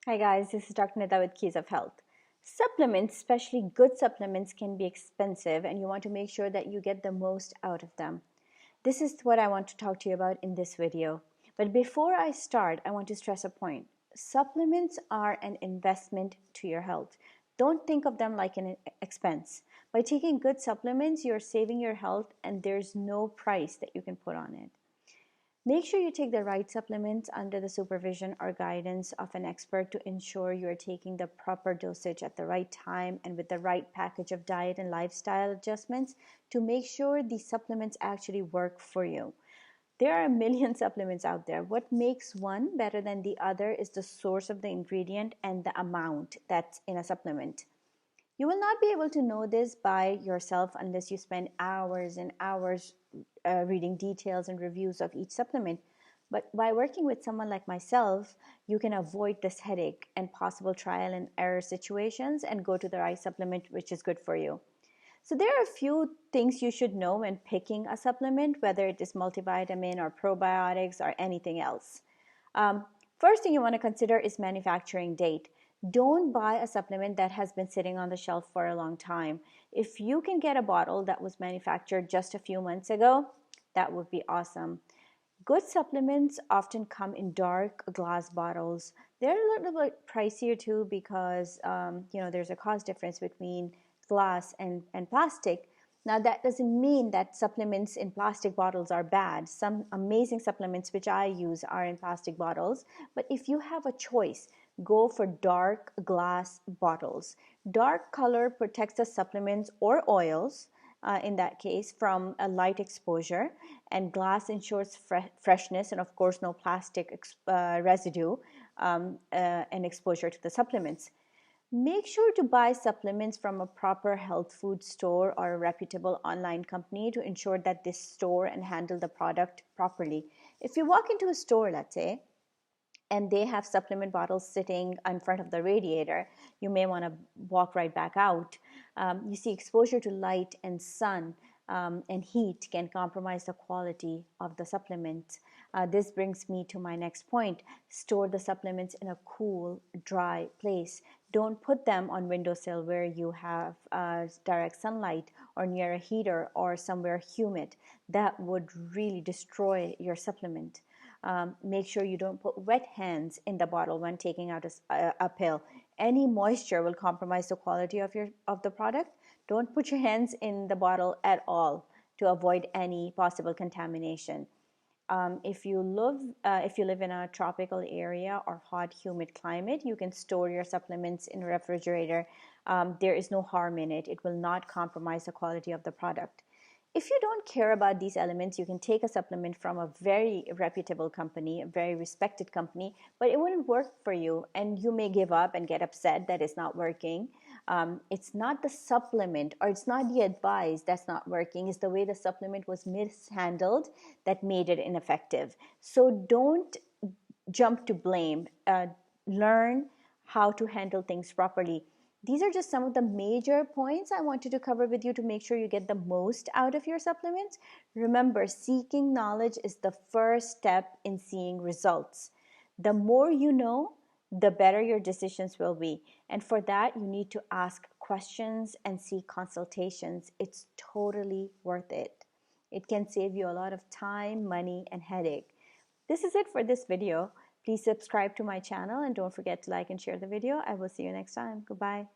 Hi guys, this is Dr. Nida with Keys of Health. Supplements, especially good supplements, can be expensive and you want to make sure that you get the most out of them. This is what I want to talk to you about in this video. But before I start, I want to stress a point. Supplements are an investment to your health. Don't think of them like an expense. By taking good supplements, you're saving your health and there's no price that you can put on it. Make sure you take the right supplements under the supervision or guidance of an expert to ensure you are taking the proper dosage at the right time and with the right package of diet and lifestyle adjustments to make sure these supplements actually work for you. There are a million supplements out there. What makes one better than the other is the source of the ingredient and the amount that's in a supplement. You will not be able to know this by yourself unless you spend hours and hours reading details and reviews of each supplement. But by working with someone like myself, you can avoid this headache and possible trial and error situations and go to the right supplement which is good for you. So there are a few things you should know when picking a supplement, whether it is multivitamin or probiotics or anything else. Um, First thing you want to consider is manufacturing date. Don't buy a supplement that has been sitting on the shelf for a long time. If you can get a bottle that was manufactured just a few months ago, that would be awesome. Good supplements often come in dark glass bottles. They're a little bit pricier too because there's a cost difference between glass and plastic. Now that doesn't mean that supplements in plastic bottles are bad. Some amazing supplements which I use are in plastic bottles. But if you have a choice, go for dark glass bottles. Dark color protects the supplements or oils in that case from a light exposure, and glass ensures freshness and of course no plastic residue and exposure to the supplements. Make sure to buy supplements from a proper health food store or a reputable online company to ensure that they store and handle the product properly. If you walk into a store, let's say, and they have supplement bottles sitting in front of the radiator, you may want to walk right back out. You see, exposure to light and sun and heat can compromise the quality of the supplement. This brings me to my next point. Store the supplements in a cool, dry place. Don't put them on windowsill where you have direct sunlight or near a heater or somewhere humid. That would really destroy your supplement. Make sure you don't put wet hands in the bottle when taking out a pill. Any moisture will compromise the quality of the product. Don't put your hands in the bottle at all to avoid any possible contamination. If you live in a tropical area or hot, humid climate, you can store your supplements in a refrigerator. There is no harm in it. It will not compromise the quality of the product. If you don't care about these elements, you can take a supplement from a very reputable company, a very respected company, but it wouldn't work for you and you may give up and get upset that it's not working. It's not the supplement or it's not the advice that's not working, it's the way the supplement was mishandled that made it ineffective. So don't jump to blame. Learn how to handle things properly. These are just some of the major points I wanted to cover with you to make sure you get the most out of your supplements. Remember, seeking knowledge is the first step in seeing results. The more you know, the better your decisions will be. And for that, you need to ask questions and seek consultations. It's totally worth it. It can save you a lot of time, money, and headache. This is it for this video. Please subscribe to my channel and don't forget to like and share the video. I will see you next time. Goodbye.